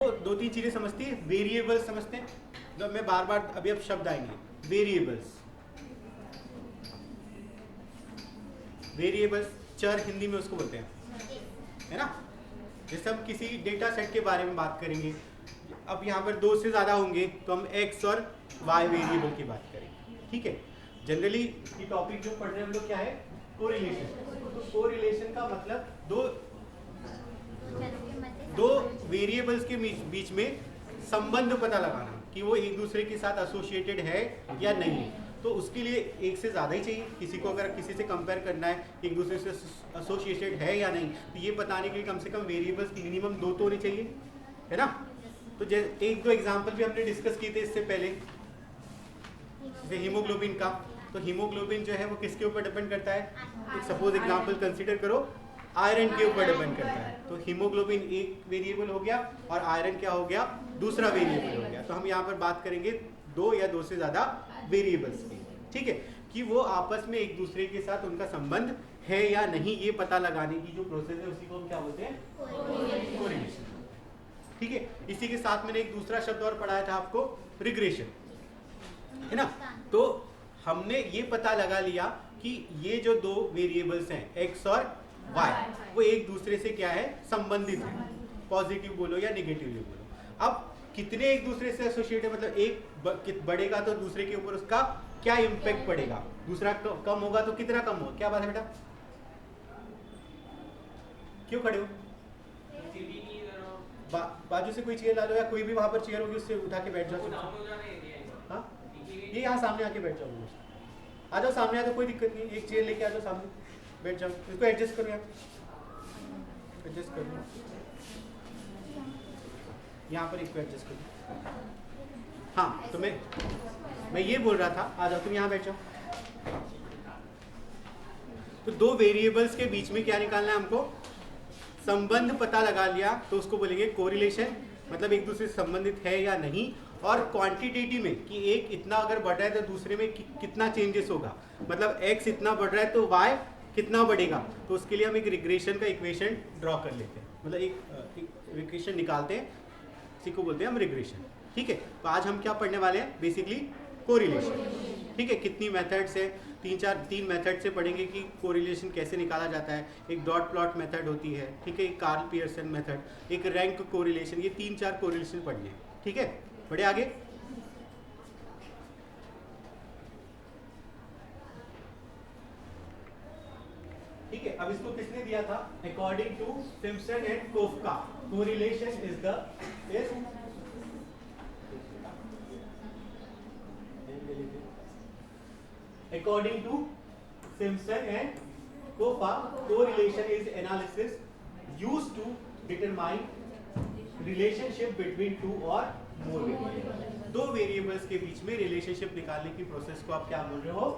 तो दो तीन चीजें समझती है। वेरिएबल्स समझते हैं, तो मैं बार बार अभी अब शब्द आएंगे। वेरिएबल्स, वेरिएबल्स चर हिंदी में उसको बोलते हैं, है ना। जैसे हम किसी डेटा सेट के बारे में बात करेंगे, अब यहाँ पर दो से ज़्यादा होंगे तो हम एक्स और वाई वेरिएबल की बात करेंगे, ठीक है। जनरली ये टॉपिक जो पढ़ रहे हैं हम लोग क्या है, कोरिलेशन। तो कोरिलेशन का मतलब दो वेरिएबल्स के बीच में संबंध पता लगाना कि वो एक दूसरे के साथ एसोसिएटेड है या नहीं। तो उसके लिए एक से ज़्यादा ही चाहिए। किसी को अगर किसी से कंपेयर करना है एक दूसरे से एसोसिएटेड है या नहीं, तो ये बताने के लिए कम से कम वेरिएबल्स मिनिमम दो तो होने चाहिए, है ना। तो एक दो एग्जाम्पल भी हमने डिस्कस किए थे इससे पहले, जैसे हीमोग्लोबिन का। तो हीमोग्लोबिन जो है वो किसके ऊपर डिपेंड करता है, एक सपोज एग्जाम्पल कंसिडर करो, आयरन के ऊपर डिपेंड करता है। तो हीमोग्लोबिन एक वेरिएबल हो गया और आयरन क्या हो गया, दूसरा वेरिएबल हो गया। तो हम यहाँ पर बात करेंगे दो या दो से ज्यादा वेरिएबल्स की, ठीक है, कि वो आपस में एक दूसरे के साथ उनका संबंध है या नहीं, ये पता लगाने की जो प्रोसेस है उसी को हम क्या बोलते हैं, कोरिलेशन, ठीक है। इसी के साथ मैंने एक दूसरा शब्द और पढ़ाया था आपको, रिग्रेशन, है ना। तो हमने ये पता लगा लिया कि ये जो दो वेरिएबल्स हैं एक्स और वाई, वो एक दूसरे से क्या है, संबंधित है। पॉजिटिव बोलो या निगेटिवली बोलो। अब कितने एक दूसरे से एसोसिएट है, मतलब एक बढ़ेगा तो दूसरे के ऊपर उसका क्या इम्पैक्ट पड़ेगा, दूसरा कम होगा तो कितना कम होगा। क्या बात है बेटा, क्यों खड़े हो, बाजू से कोई चेयर ला लो, या कोई भी वहां पर चेयर होगी उससे उठा के बैठ जाओ। हाँ, ये यहाँ सामने आके बैठ जाओ, आ जाओ सामने, आ जाओ, कोई दिक्कत नहीं, एक चेयर लेके आ जाओ सामने, बैठ जाओ। इसको एडजस्ट करो, यार एडजस्ट करो, यहाँ पर इसको एडजस्ट करो। हाँ, तो मैं ये बोल रहा था, आ जाओ तुम यहाँ बैठ जाओ। तो दो वेरिएबल्स के बीच में क्या निकालना है हमको, संबंध पता लगा लिया तो उसको बोलेंगे कोरिलेशन, मतलब एक दूसरे से संबंधित है या नहीं। और क्वांटिटेटिव में कि एक इतना अगर बढ़ रहा है तो दूसरे में कितना चेंजेस होगा, मतलब x इतना बढ़ रहा है तो y कितना बढ़ेगा। तो उसके लिए हम एक रिग्रेशन का इक्वेशन ड्रॉ कर लेते हैं, मतलब एक इक्वेशन निकालते हैं, इसी को बोलते हैं हम रिग्रेशन, ठीक है। तो आज हम क्या पढ़ने वाले हैं, बेसिकली कोरिलेशन, ठीक है। कितनी मेथड्स है, तीन मेथड से पढ़ेंगे कि कोरिलेशन कैसे निकाला जाता है। एक डॉट प्लॉट मेथड होती है, ठीक है, एक कार्ल पियर्सन मेथड, एक रैंक कोरिलेशन, ये 3-4 कोरिलेशन पढ़ने हैं, ठीक है। बढ़े आगे, ठीक है। अब इसको किसने दिया था, according to Simpson and Koffka, correlation is according to Simpson and Kofa, correlation is analysis used to determine relationship between two or more variables. दो वेरिएबल्स के बीच में रिलेशनशिप निकालने की प्रोसेस को आप क्या बोल रहे हो,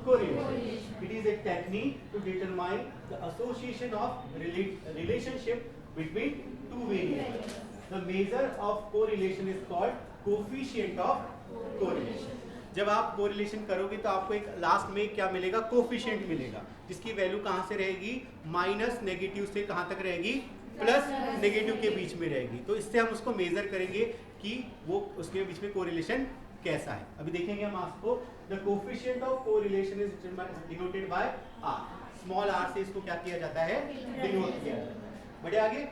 correlation. It is a technique to determine the association of relationship between two variables. The measure of correlation is called coefficient of correlation. जब आप कोरिलेशन करोगे तो आपको एक लास्ट में क्या मिलेगा, कोफिशिएंट मिलेगा, जिसकी वैल्यू कहां से रहेगी, माइनस नेगेटिव से कहां तक रहेगी, प्लस नेगेटिव के बीच में रहेगी। तो इससे हम उसको मेजर करेंगे कि वो उसके बीच में कोरिलेशन कैसा है। अभी देखेंगे हम आपको, the coefficient of correlation is denoted by r, small r से इसको क्या किया जाता है, डिनोट किया जाता है। बढ़े आगे,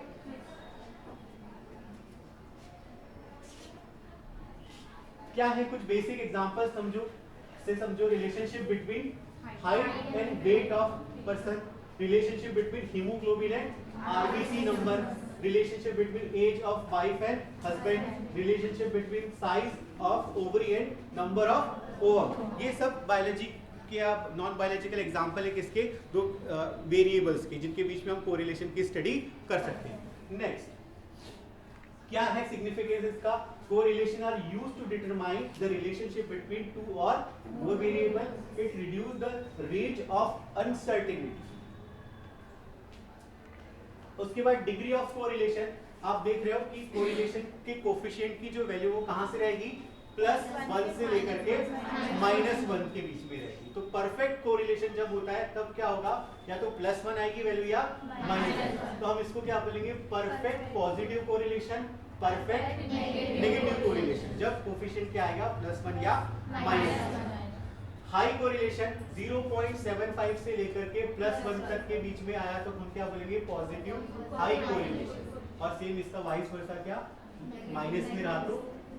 क्या है कुछ बेसिक एग्जांपल समझो relationship between height and weight of person, relationship between haemoglobin and RBC number, relationship between age of wife and husband, relationship between size of ovary and number of ovum. ये सब biology के या non biological example है किसके, दो variables के, जिनके बीच में हम कोरिलेशन की स्टडी कर सकते हैं। नेक्स्ट, क्या है सिग्निफिकेंस इसका, correlation are used to determine the relationship between two or more variables. It reduce the range of uncertainty. उसके बाद डिग्री ऑफ कोरिलेशन, आप देख रहे हो कि कोरिलेशन के कोफिशिएंट की जो वैल्यू वो कहां से रहेगी, +1 से लेकर के -1 के बीच में रहेगी। तो परफेक्ट कोरिलेशन जब होता है तब क्या होगा, या तो +1 आएगी वैल्यू या -1। तो हम इसको क्या बोलेंगे, perfect positive correlation, perfect negative correlation, जब कोफिशिएंट क्या आएगा +1 या -1। हाई कोरिलेशन 0.75 से लेकर के +1 तक के बीच में आया तो हम क्या बोलेंगे पॉजिटिव हाई कोरिलेशन, और सेम इसका वाइस वर्सा क्या माइनस में रहा तो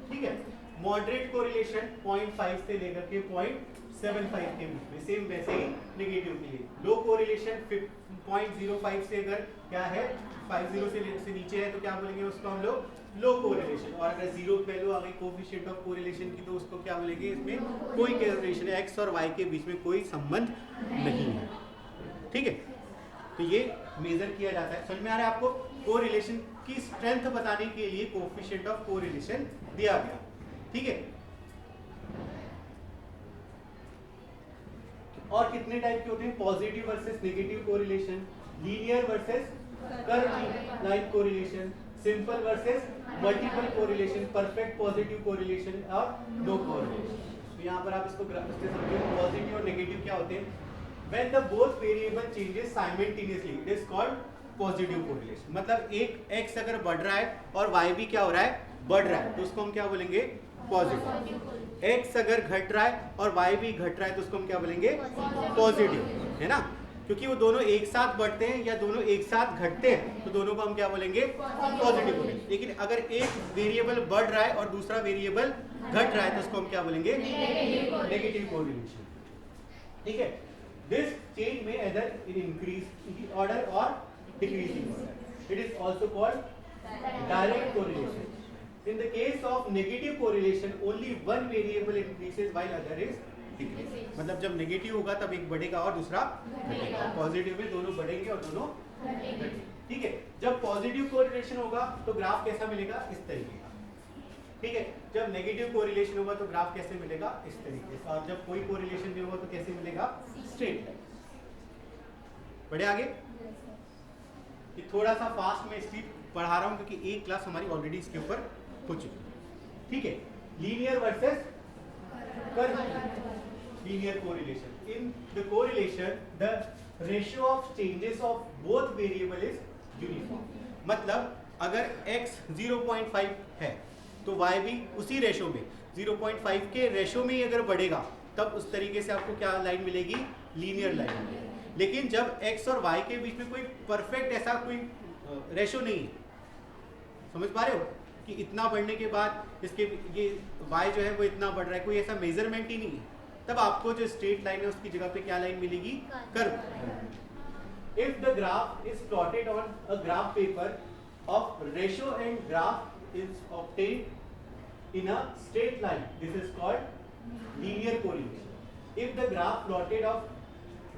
ठीक है। मॉडरेट कोरिलेशन 0.5 से लेकर के 0.75 के बीच में, सेम वैसे ही नेगेटिव के लिए। लो कोरिलेशन 0.05 से अगर क्या है 50 से नीचे है तो क्या बोलेंगे उसको हम लोग लो कोरिलेशन, और अगर जीरो वैल्यू आ गई कोफिशिएंट ऑफ कोरिलेशन की तो उसको क्या बोलेंगे इसमें कोई कोरिलेशन है, एक्स और वाई के बीच में कोई संबंध नहीं है। ठीक है, तो ये मेजर किया जाता है। समझ में आ रहा है आपको? कोरिलेशन की स्ट्रेंथ बताने के लिए कोफिशिएंट ऑफ कोरिलेशन दिया गया। ठीक है, और कितने टाइप के होते हैं? Positive versus negative correlation, linear versus curve line correlation, simple versus multiple correlation, perfect positive correlation और नो कोरिलेशन। तो यहाँ पर आप इसको पॉजिटिव और नेगेटिव क्या होते हैं? When the both variable changes simultaneously, it is called positive correlation। मतलब एक x अगर बढ़ रहा है और y भी क्या हो रहा है बढ़ रहा है तो उसको हम क्या बोलेंगे पॉजिटिव। x अगर घट रहा है और y भी घट रहा है तो उसको हम क्या बोलेंगे पॉजिटिव, है ना, क्योंकि वो दोनों एक साथ बढ़ते हैं या दोनों एक साथ घटते हैं तो दोनों को हम क्या बोलेंगे पॉजिटिव बोलेंगे। लेकिन अगर एक वेरिएबल बढ़ रहा है और दूसरा वेरिएबल घट रहा है तो उसको हम क्या बोलेंगे नेगेटिव कोरिलेशन। ठीक है, this change may either increase in order or decrease in order. It is also called direct correlation. In the case of negative correlation, only one variable increases while other is decreasing. मतलब जब negative होगा तब एक बढ़ेगा और दूसरा घटेगा, positive में दोनों बढ़ेंगे और दोनों घटेंगे। ठीक है, जब पॉजिटिव कोरिलेशन होगा तो ग्राफ कैसा मिलेगा इस तरीके का। ठीक है, जब नेगेटिव कोरिलेशन होगा तो ग्राफ कैसे मिलेगा इस तरीके से, और जब कोई कोरिलेशन नहीं होगा तो कैसे मिलेगा स्ट्रेट लाइन। बढ़े आगे, ये थोड़ा सा फास्ट में इसलिए पढ़ा रहा हूं क्योंकि एक क्लास हमारी ऑलरेडी इसके ऊपर हो चुकी है। ठीक है, linear versus curve linear correlation. In the correlation the ratio of changes of both variable is uniform. मतलब अगर x 0.5 है तो y भी उसी रेशो में 0.5 के रेशो में ही अगर बढ़ेगा तब उस तरीके से आपको क्या लाइन मिलेगी लीनियर लाइन मिलेगी। लेकिन जब x और y के बीच में कोई परफेक्ट ऐसा कोई रेशो नहीं है, समझ पा रहे हो कि इतना बढ़ने के बाद इसके ये y जो है वो इतना बढ़ रहा है, कोई ऐसा मेजरमेंट ही नहीं है, तब आपको जो स्ट्रेट लाइन है उसकी जगह पे क्या लाइन मिलेगी curve. If the graph is plotted on a graph paper of ratio and graph is obtained in a straight line, this is called linear correlation. If the graph plotted of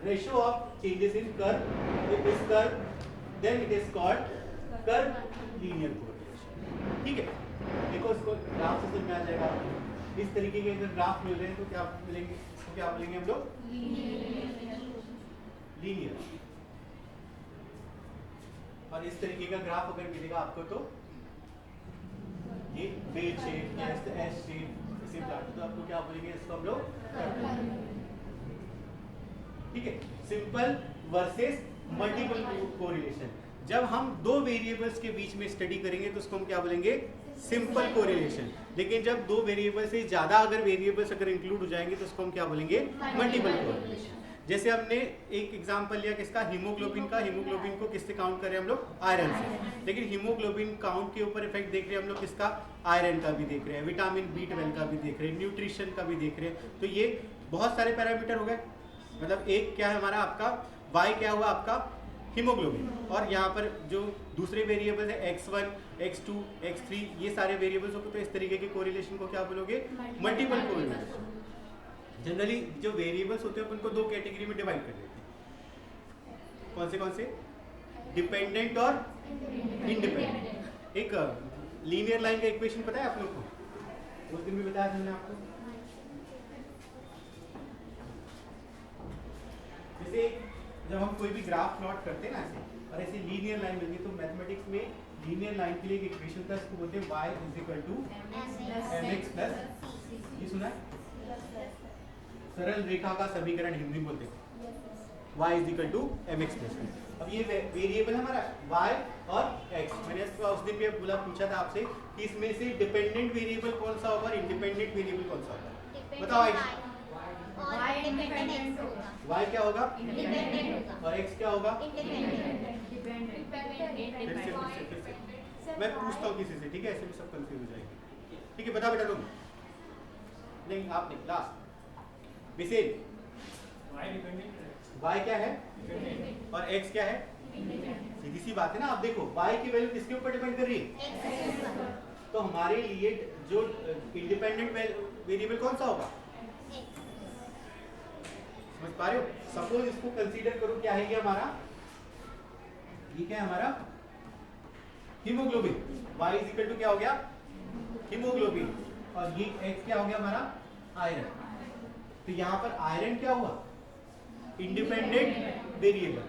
ratio of changes in curve, if this curve, then it is called curve linear correlation. ठीक है, देखो इसको graph से समझ में आ जाएगा। इस तरीके के अगर ग्राफ मिल रहे हैं तो क्या मिलेंगे, इसको क्या बोलेंगे हम लोग लीनियर। और इस तरीके का ग्राफ अगर मिलेगा आपको तो ये बेल शेप या एस शेप इसे प्लॉट तो आपको क्या बोलेंगे इसको हम लोग। ठीक है, सिंपल वर्सेस मल्टीपल कोरिलेशन। जब हम दो वेरिएबल्स के बीच में स्टडी करेंगे तो उसको हम क्या बोलेंगे सिंपल कोरिलेशन। लेकिन जब दो वेरिएबल से ज्यादा अगर वेरिएबल्स अगर इंक्लूड हो जाएंगे तो उसको हम क्या बोलेंगे मल्टीपल कोरिलेशन। जैसे हमने एक एग्जांपल लिया किसका, हीमोग्लोबिन का। हीमोग्लोबिन को किससे काउंट कर रहे हैं हम लोग, आयरन से। लेकिन हीमोग्लोबिन काउंट के ऊपर इफेक्ट देख रहे हैं हम लोग किसका, आयरन का भी देख रहे हैं, विटामिन B12 का भी देख रहे हैं, न्यूट्रिशन का भी देख रहे हैं। तो ये बहुत सारे पैरामीटर हो गए। मतलब एक क्या है हमारा आपका y क्या हुआ आपका हीमोग्लोबिन, और यहाँ पर जो दूसरे वेरिएबल है x1, x2, x3 ये सारे वेरिएबल्स को तो इस तरीके के कोरिलेशन को क्या बोलोगे मल्टीपल कोरिलेशन। जनरली जो वेरिएबल्स होते हैं उनको दो कैटेगरी में डिवाइड कर देते हैं। कौन से डिपेंडेंट और इंडिपेंडेंट। एक लीनियर लाइन का इक्वेशन पता है आप लोग को, उस दिन भी बताया था मैंने आपको। जैसे जब हम कोई भी ग्राफ प्लॉट करते हैं ना ऐसे, और ऐसे लीनियर लाइन मिलती है तो मैथमेटिक्स में लीनियर लाइन के लिए एक इक्वेशन था इसको बोलते हैं y = mx प्लस, ये सुना है, सरल रेखा का समीकरण हिंदी बोलते हैं। y is equal to mx plus b। अब ये वेरिएबल हमारा y और x, मैंने उस दिन भी बोला पूछा था आपसे कि इसमें से डिपेंडेंट वेरिएबल कौन सा होगा और इंडिपेंडेंट वेरिएबल कौन सा होगा, बताओ। y क्या होगा और x क्या होगा। मैं पूछता हूँ किसी से, ठीक है, ऐसे भी सब कंफ्यूज हो जाएंगे। ठीक है, बता बेटा लोग। नहीं आप नहीं, लास्ट बिसेल y क्या है और x क्या है, सीधी सी बात है ना। आप देखो y की वैल्यू किसके ऊपर डिपेंड कर रही है, तो हमारे लिए जो इंडिपेंडेंट वेरिएबल कौन सा होगा, समझ पा रहे हो। सपोज इसको कंसीडर करो, क्या है ये हमारा, ये क्या है हमारा haemoglobin, y is equal to क्या हो गया हीमोग्लोबिन, और ये x क्या हो गया हमारा आयरन। तो यहाँ पर आयरन क्या हुआ इंडिपेंडेंट वेरिएबल,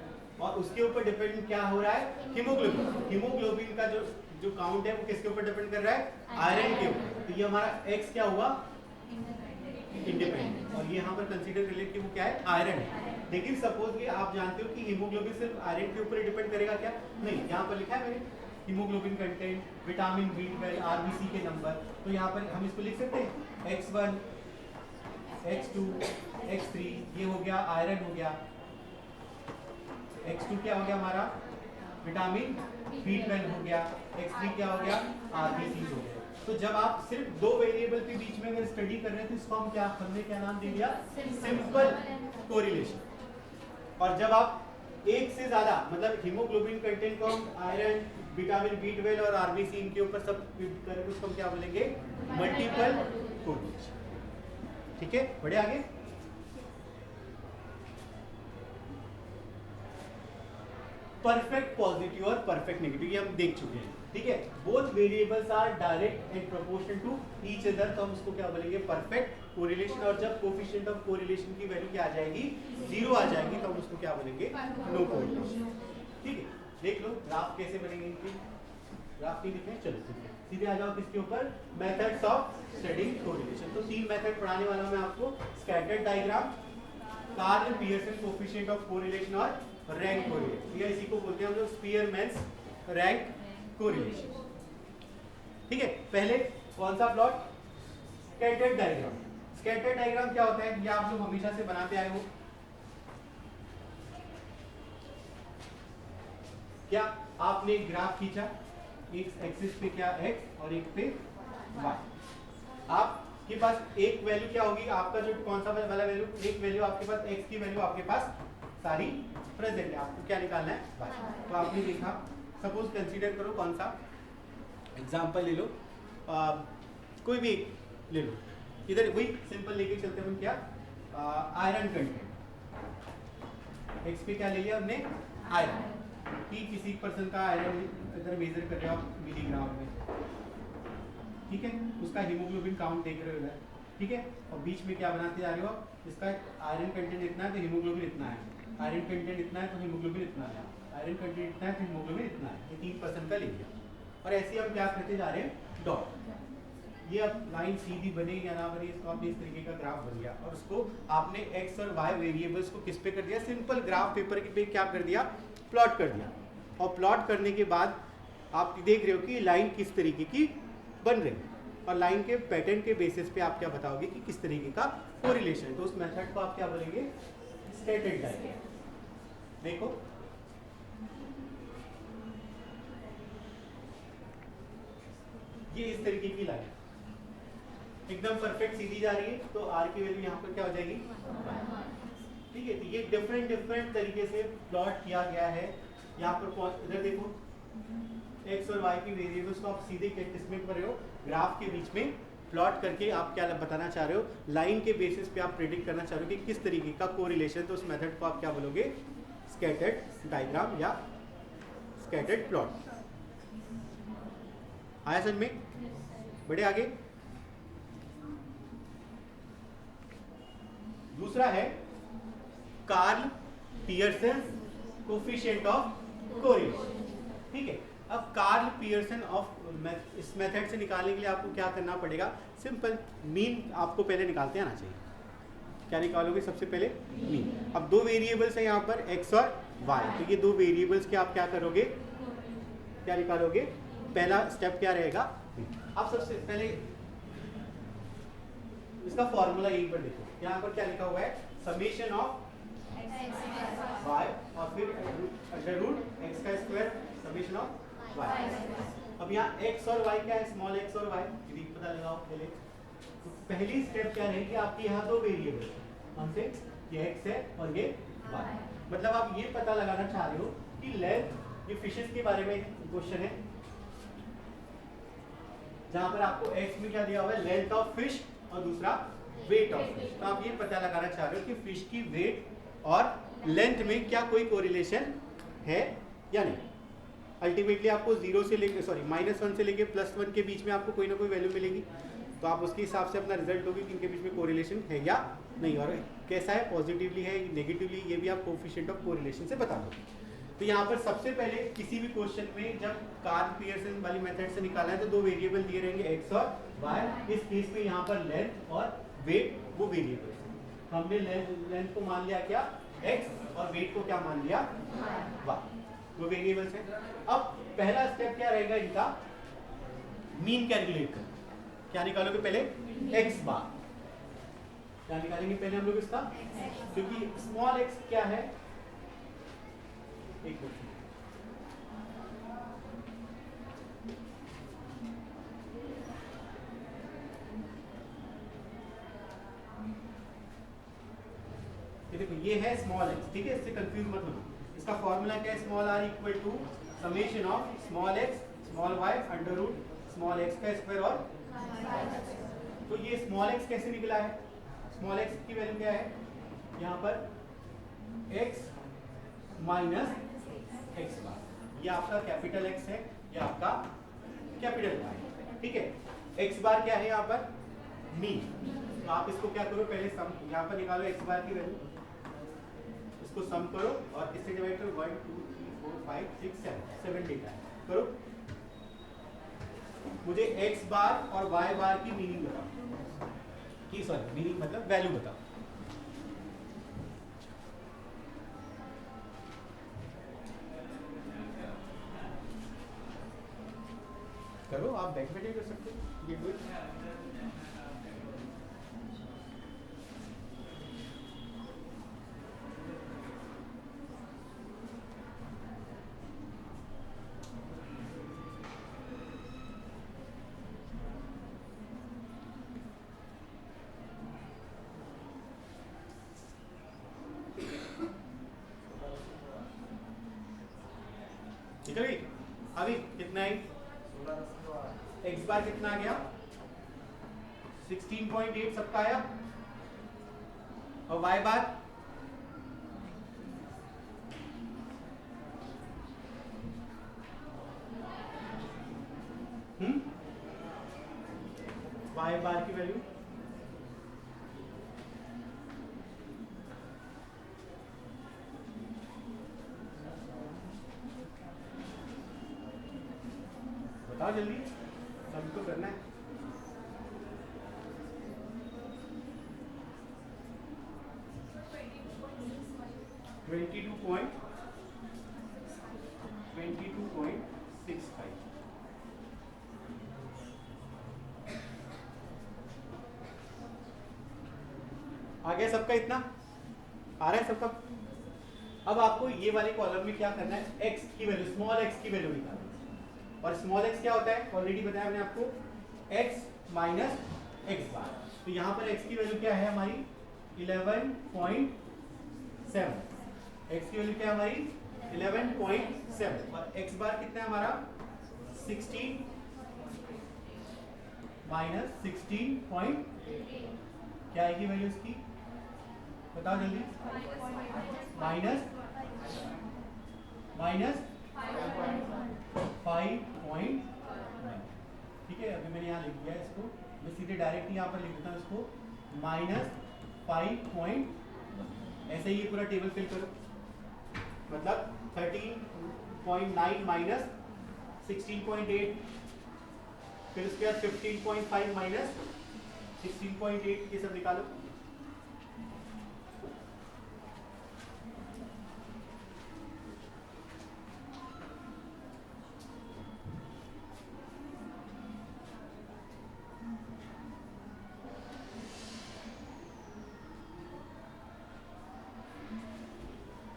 और उसके ऊपर डिपेंड क्या हो रहा है हीमोग्लोबिन। हीमोग्लोबिन का जो काउंट है वो किसके ऊपर डिपेंड कर रहा है, आयरन के ऊपर। तो ये हमारा x क्या हुआ इंडिपेंडेंट, और ये यहाँ पर कंसीडर कर लें कि वो क्या है आयरन है। लेकिन सपोज कि आप जानते हो कि हीमोग्लोबिन सिर्फ आयरन के ऊपर डिपेंड करेगा क्या, नहीं, यहाँ पर लिखा है मैंने haemoglobin content, vitamin B12, RBC के नंबर। तो यहाँ पर हम इसको लिख सकते हैं x1 x2 x3, ये हो गया आयरन हो गया, x2 क्या हो गया हमारा विटामिन B12 हो गया, x3 क्या हो गया आरबीसी हो गया। तो जब आप सिर्फ दो वेरिएबल के बीच में अगर स्टडी कर रहे हैं तो इसको हम क्या, हमने क्या नाम दे दिया, सिंपल कोरिलेशन। और जब आप एक से ज्यादा मतलब हीमोग्लोबिन कंटेंट को हम आयरन, विटामिन B12 और आरबीसी इनके ऊपर सब करें तो उसको हम क्या बोलेंगे, मल्टीपल कोरिलेशन। ठीक है, बढ़े आगे। परफेक्ट पॉजिटिव और परफेक्ट नेगेटिव ये हम देख चुके हैं, ठीक है। Both variables are direct and proportional to each other, तो हम उसको क्या बोलेंगे परफेक्ट कोरिलेशन। और जब कोफिशिएंट ऑफ कोरिलेशन की वैल्यू क्या आ जाएगी, 0 आ जाएगी, तो हम उसको क्या बोलेंगे नो कोरिलेशन। ठीक है, देख लो ग्राफ कैसे बनेंगे इनके, ग्राफ नहीं लिखे, चलो सीधे आ जाओ किसके ऊपर, मेथड्स ऑफ स्टडीइंग कोरिलेशन। तो 3 मेथड पढ़ाने वाला हूं मैं आपको, scattered diagram, Karl Pearson coefficient of correlation और रैंक कोरिलेशन, या इसी को बोलते हैं हम लोग स्पीयरमैन्स रैंक कोरिलेशन। ठीक है, पहले कौन सा plot, scattered diagram. Scattered diagram क्या होता है, ये आप लोग हमेशा से बनाते आए हो। क्या आपने एक ग्राफ खींचा, एक एक्सिस पे क्या x और एक पे y, आपके पास एक वैल्यू क्या होगी, आपका जो कौन सा वाला वैल्यू, एक वैल्यू आपके पास x की वैल्यू आपके पास सारी प्रेजेंट है, आपको क्या निकालना है y। तो आपने देखा, सपोज कंसीडर करो कौन सा एग्जांपल ले लो, कोई भी ले लो, इधर वही सिंपल लेके चलते हैं हम, क्या आयरन कंटेंट, x पे क्या ले लिया हमने आयरन, कि किसी पर्सन का आयरन इधर मेजर कर रहे हो आप मिलीग्राम में, ठीक है, उसका हीमोग्लोबिन काउंट देख रहे हो इधर, ठीक है, और बीच में क्या बनाते जा रहे हो, इसका आयरन कंटेंट इतना है तो हीमोग्लोबिन इतना है, आयरन कंटेंट इतना है तो हीमोग्लोबिन इतना है, आयरन कंटेंट इतना है तो हीमोग्लोबिन इतना है, ये 3% का ले लिया। और ऐसे हम क्या करते जा रहे हैं डॉट, ये अब लाइन सीधी बने या ना बने, इसको आपने इस तरीके का ग्राफ बन गया, और उसको आपने x और y वेरिएबल्स को किस पे कर दिया, सिंपल ग्राफ पेपर के पे क्या कर दिया, प्लॉट कर दिया। और प्लॉट करने के बाद आप देख रहे हो कि लाइन किस तरीके की बन रही है, और लाइन के पैटर्न के बेसिस पे आप क्या बताओगे कि किस तरीके का कोरिलेशन है। तो उस मेथड को आप क्या बोलेंगे, स्कैटर्ड डायग्राम। देखो ये इस तरीके की लाइन एकदम परफेक्ट सीधी जा रही है, तो r की वैल्यू यहाँ पर क्या हो जाएगी, ठीक है। तो ये डिफरेंट तरीके से प्लॉट किया गया है। यहाँ पर इधर देखो x और y की वेरिएबल्स को आप सीधे किसमें कर रहे हो, ग्राफ के बीच में प्लॉट करके आप क्या बताना चाह रहे हो, लाइन के बेसिस पे आप प्रेडिक्ट करना चाह रहे हो कि किस तरीके का कोरिलेशन। तो उस मेथड को आप क्या बोलोगे, स्कैटर्ड डायग्राम या स्कैटर्ड प्लॉट। आया समझ में, बढ़े आगे। दूसरा है Karl Pearson coefficient of correlation, ठीक है। अब कार्ल पियर्सन ऑफ इस मेथड से निकालने के लिए आपको क्या करना पड़ेगा, सिंपल मीन आपको पहले निकालते आना चाहिए। क्या निकालोगे सबसे पहले? मीन। अब दो वेरिएबल्स है यहाँ पर x और y, तो ये दो वेरिएबल्स के आप क्या करोगे, क्या निकालोगे? पहला स्टेप क्या रहेगा? अब सबसे पहले इसका फॉर्मूला यहीं पर देखो, यहाँ पर क्या लिखा हुआ है? समेशन ऑफ y और फिर अंडर रूट x का स्क्वायर समेशन ऑफ y। अब यहाँ x और y क्या है? स्मॉल x और y, यदि पता लगाओ पहले। तो पहली स्टेप क्या रहेगी आपकी? यहाँ दो वेरिएबल, कौन से? ये x है और ये y। मतलब आप ये पता लगाना चाह रहे हो कि लेंथ, ये फिशेस के बारे में क्वेश्चन है जहां पर आपको x में क्या दिया हुआ है? लेंथ ऑफ फिश और दूसरा वेट ऑफ फिश। तो आप ये पता लगाना चाह रहे हो कि फिश की वेट और लेंथ में क्या कोई कोरिलेशन है या नहीं। अल्टीमेटली आपको जीरो से लेके -1 से लेके +1 के बीच में आपको कोई ना कोई वैल्यू मिलेगी, तो आप उसके हिसाब से अपना रिजल्ट होगी कि इनके बीच में कोरिलेशन है या नहीं, और कैसा है, पॉजिटिवली है नेगेटिवली, ये भी आप कोफिशिएंट ऑफ कोरिलेशन से बता दो। तो यहाँ पर सबसे पहले किसी भी क्वेश्चन में जब कार्ल पियर्सन वाली मेथड से निकालना है तो दो वेरिएबल दिए रहेंगे x और y। इस केस में यहाँ पर लेंथ और वेट वो वेरिएबल है। हमने लेंथ को मान लिया क्या? x, और वेट को क्या मान लिया? y। वो वेरिएबल्स हैं। अब पहला स्टेप क्या रहेगा इनका? मीन कैलकुलेट कर। क्या निकालोगे पहले? x बार। क्या निकालेंगे पहले हम लोग इसका? क्योंकि स्मॉल x क्या है? एक देखो ये है स्मॉल x, ठीक है, इससे कंफ्यूज मत होना। इसका फॉर्मूला क्या है? Small r equal to summation of small x small y under root small x का स्क्वायर और तो ये स्मॉल x कैसे निकला है? स्मॉल x की वैल्यू क्या है? यहाँ पर x माइनस x बार, ये आपका कैपिटल X है, ये आपका कैपिटल Y है, ठीक है। x बार क्या है यहाँ पर? मीन। तो आप इसको क्या करो, पहले सम यहाँ पर निकालो x बार की वैल्यू, इसको सम करो और इससे डिवाइड करो। 1 2 3 4 5 6 7 डेटा है, करो। मुझे x बार और y बार की मीनिंग बताओ, की सॉरी मीनिंग मतलब वैल्यू बताओ। करो, आप बैठ बैठे कर सकते हो, ये गुड। अभी कितना है? x बार कितना आ गया? 16.8 सबका आया, और y बार y बार की वैल्यू बताओ जल्दी, सभी को करना है। $22.65। आ गया सबका? इतना आ रहा है सबका? अब आपको ये वाले कॉलम में क्या करना है? x की वैल्यू, स्मॉल x की वैल्यू निकालना। और स्मॉल x क्या होता है? ऑलरेडी बताया मैंने आपको, x माइनस x बार। तो यहाँ पर x की वैल्यू क्या है हमारी? 11.7। x की वैल्यू क्या है हमारी? 11.7। और x बार कितना है हमारा? 16 माइनस 16. क्या आएगी वैल्यू इसकी? बताओ जल्दी। माइनस 5.9। ठीक है, अभी मैंने यहाँ लिख दिया इसको, मैं सीधे डायरेक्ट यहाँ पर लिख देता हूँ इसको, -5. ऐसे ही ये पूरा टेबल फिल करो, मतलब 13.9 माइनस 16.8, फिर उसके बाद 15.5 माइनस 16.8, ये सब निकालो।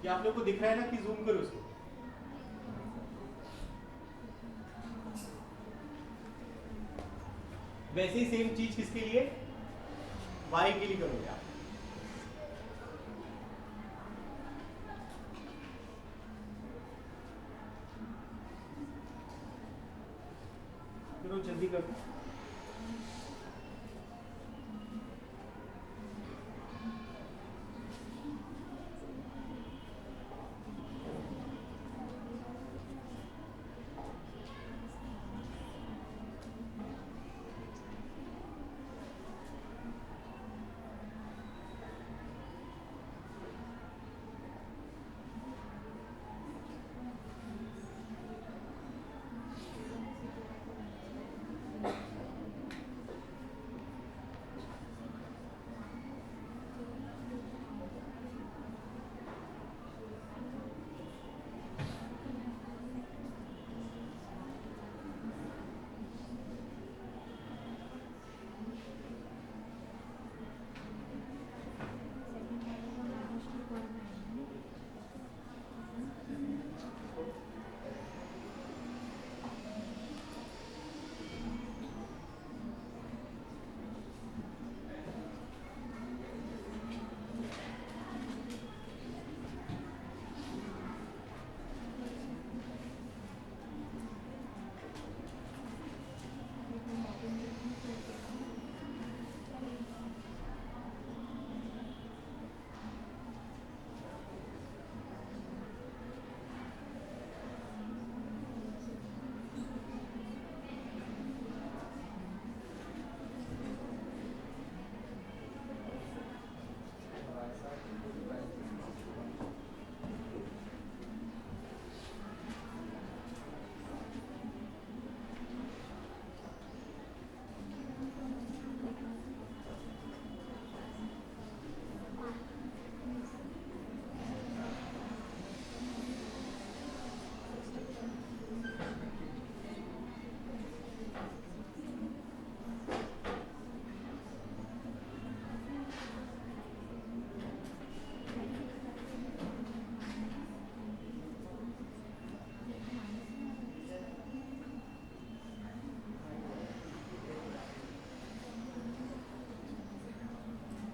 क्या आप लोग को दिख रहा है ना कि जूम करो उसको? वैसे ही सेम चीज किसके लिए? y के लिए करोगे आप। करो जल्दी करो।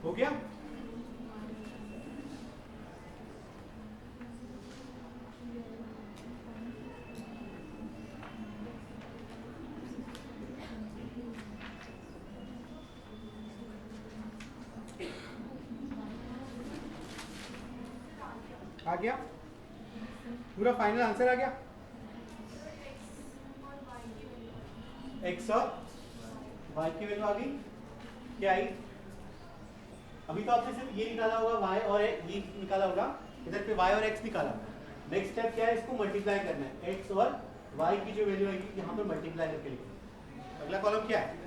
हो गया? आ गया? पूरा फाइनल आंसर आ गया? x और y की वैल्यू आ गई। क्या आई? अभी तो आपने सिर्फ ये निकाला होगा, y और ये निकाला होगा, इधर पे y और x निकाला होगा। नेक्स्ट स्टेप क्या है? इसको मल्टीप्लाई करना है। x और y की जो वैल्यू आएगी यहाँ पर मल्टीप्लाई करके लिखो। अगला कॉलम क्या है?